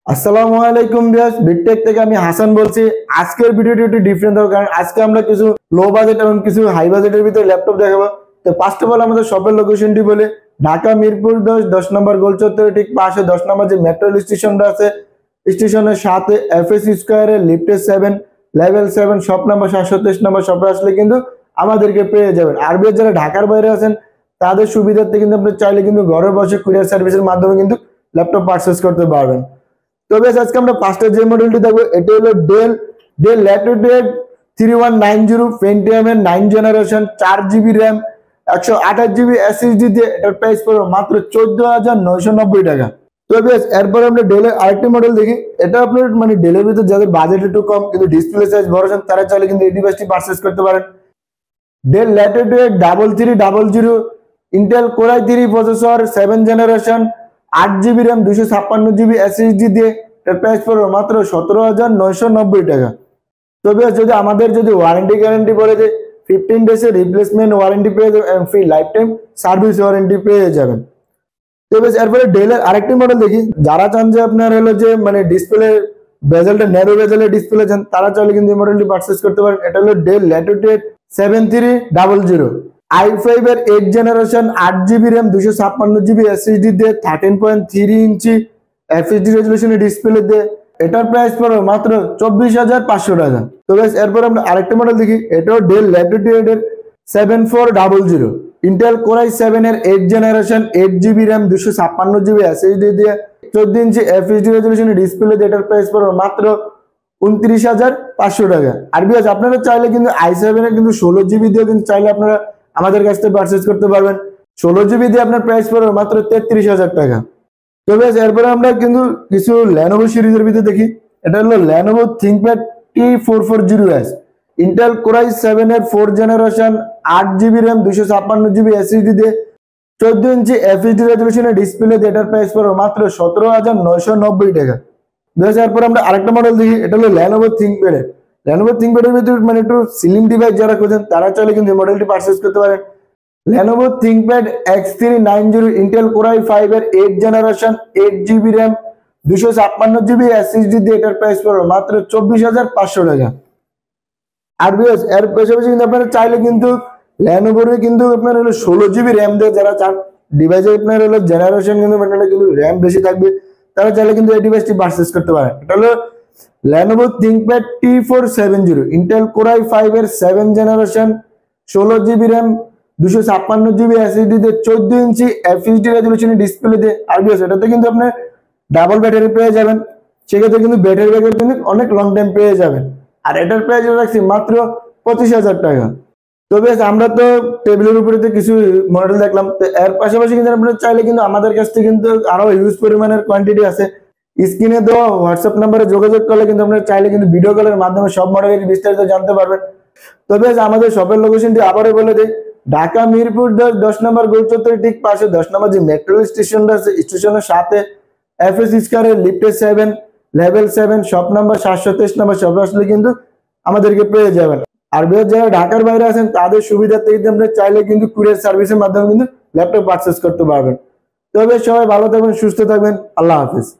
আসসালামু আলাইকুম ভিউয়ার্স, বিটটেক থেকে আমি হাসান বলছি। আজকের ভিডিওটি একটু ডিফারেন্ট হবে, কারণ আজকে আমরা কিছু লো বাজেট এবং কিছু হাই বাজেটের ভিতরে ল্যাপটপ দেখাবো। তো ফার্স্ট অফ অল আমাদের শপের লোকেশনটি বলে, ঢাকা মিরপুর 10 নম্বর গোল চত্বরের ঠিক পাশে 10 নম্বর যে মেট্রো স্টেশনটা আছে, স্টেশনের সাথে এফএস স্কোয়ারে লিফটে 7 লেভেল 7 শপ নাম্বার 723 নম্বর শপে আসলে কিন্তু আমাদেরকে পেয়ে যাবেন। আর যারা ঢাকার বাইরে আছেন তাদের সুবিধার্থে কিন্তু আপনি চাইলে কিন্তু ঘরে বসে কুরিয়ার সার্ভিসের মাধ্যমে কিন্তু ল্যাপটপ পারচেজ করতে পারবেন। তবে আজকে আমরা ফার্স্টে যে মডেলটি দেখবো এটা হলো ডেল ল্যাটিটিউড 3190 পেন্টিয়াম এর 9 generation 4GB RAM 128GB SSD দিয়ে। এটার প্রাইস পড়বে মাত্র 14,990 টাকা। তবে এরপর আমরা ডেলের আরেকটি মডেল দেখি। এটা আপনার মানে ডেলের ভিতরে যাদের বাজেট একটু কম কিন্তু ডিসপ্লে সাইজ বড় আছেন তারা চাইলে কিন্তু এই ডিভাইসটি পারচেজ করতে পারেন। Del Latitude 3300 Intel core i3 processor 7 generation 8GB RAM 256GB SSD দিয়ে। এর প্রাইস পড়বে মাত্র 17,990 টাকা। তবে যদি আমাদের ওয়ারেন্টি গ্যারান্টি বলে যে 15 ডেজ এর রিপ্লেসমেন্ট ওয়ারেন্টি পেয়ে যাবেন এবং free life time service warranty পেয়ে যাবেন। তবে এরপরে ডেলের আরেকটি মডেল দেখি। যারা চান যে আপনার হলো যে মানে ডিসপ্লে বেজেলটা ন্যারো বেজেলের ডিসপ্লে চান তারা চাইলে কিন্তু এই মডেলটি পারচেজ করতে পারেন। এটা হলো ডেল ল্যাটিটিউড 7300 i5 এর 8 generation 8GB RAM 256GB SSD দিয়ে 13.3 ইঞ্চি এফএসডি রেজুলেশনের ডিসপ্লে দিয়ে। এটার প্রাইস পড়বে মাত্র 24,500 টাকা। তো গাইস এরপর আমরা আরেকটা মডেল দেখি। এটাও ডেল ল্যাটিটিউড এর 7400 ইন্টেল কোর i7 এর 8 generation 8GB RAM 256GB SSD দিয়ে 14 ইঞ্চি এফএসডি রেজুলেশনের ডিসপ্লে দিয়ে। এটার প্রাইস পড়বে মাত্র 29,500 টাকা। আর বিকজ আপনারা চাইলে কিন্তু i7 এর কিন্তু 16GB দিয়ে কিন্তু চাইলে আপনারা আমাদের কাছ থেকে পারচেজ করতে পারবেন। 16GB দিয়ে আপনার প্রাইস পড়বে মাত্র 33,000 টাকা। তবে এরপরে আমরা কিন্তু কিছু ল্যানোভো সিরিজের ভিতরে দেখি। এটা হলো Lenovo ThinkPad T440S Intel core i7 এর 4 generation 8GB RAM 256GB SSD দিয়ে 14 ইঞ্চি এফএসডি রেজুলেশনের ডিসপ্লে দিয়ে। এটার প্রাইস পড়বে মাত্র 17,990 টাকা। এরপর আমরা আরেকটা মডেল দেখি। এটা হলো ল্যানোভো থিংকপ্যাডের ভিতরে মানে একটু স্লিম ডিভাইস যারা খোঁজেন তারা চাইলে কিন্তু এই মডেলটি পারচেজ করতে পারেন। Lenovo ThinkPad X390 Intel core i5 এর 8 generation 8GB RAM 256GB SSD দিয়ে। এটার প্রাইস পড়বে মাত্র 24,500 টাকা। আর বিকজ এর পাশাপাশি কিন্তু আপনারা চাইলে কিন্তু ল্যানোভোর কিন্তু আপনার হলো 16GB র্যাম দিয়ে যারা চান ডিভাইসে আপনার হলো জেনারেশন কিন্তু র্যাম বেশি থাকবে তারা চাইলে কিন্তু এই ডিভাইসটি পারচেজ করতে পারেন। এটা হলো Lenovo ThinkPad T470 Intel core i5 এর 7 generation 16GB RAM 256GB SSD দিয়ে 14 ইঞ্চি এফএসডি রেজুলেশনের ডিসপ্লে দিয়ে। আর এটাতে কিন্তু আপনি ডাবল ব্যাটারি পেয়ে যাবেন, সেক্ষেত্রে কিন্তু ব্যাটারি ব্যাকআপ কিন্তু অনেক লং টাইম পেয়ে যাবেন। আর এটার প্রাইস রাখছি মাত্র 25,000 টাকা। তবে আমরা তো টেবিলের উপরে কিছু মডেল দেখলাম, তো এর পাশাপাশি কিন্তু আপনারা চাইলে কিন্তু আমাদের কাছ থেকে কিন্তু আরো হিউজ পরিমাণের কোয়ান্টিটি আছে। স্ক্রিনে দেওয়া হোয়াটসঅ্যাপ নাম্বারে যোগাযোগ করলে কিন্তু আপনারা চাইলে কিন্তু ভিডিও কলের মাধ্যমে সব মডেলের বিস্তারিত জানতে পারবেন। তবে আমাদের শপের লোকেশনটি আবারও বলে দিই, ঢাকা মিরপুর 10 নম্বর গোল চত্বরের ঠিক পাশে 10 নম্বর যে মেট্রো স্টেশনটা আছে স্টেশনের সাথে এফএস স্কয়ারের লিফটে 7 লেভেল 7 শপ নাম্বার 723 নম্বর শপে আসলে কিন্তু আমাদেরকে পেয়ে যাবেন। আর যারা ঢাকার বাইরে আছেন তাদের সুবিধার্থে কিন্তু আমরা চাইলে কিন্তু কুরিয়ার সার্ভিসের মাধ্যমে কিন্তু ল্যাপটপ পারচেজ করতে পারবেন। তবে সবাই ভালো থাকবেন, সুস্থ থাকবেন, আল্লাহ হাফেজ।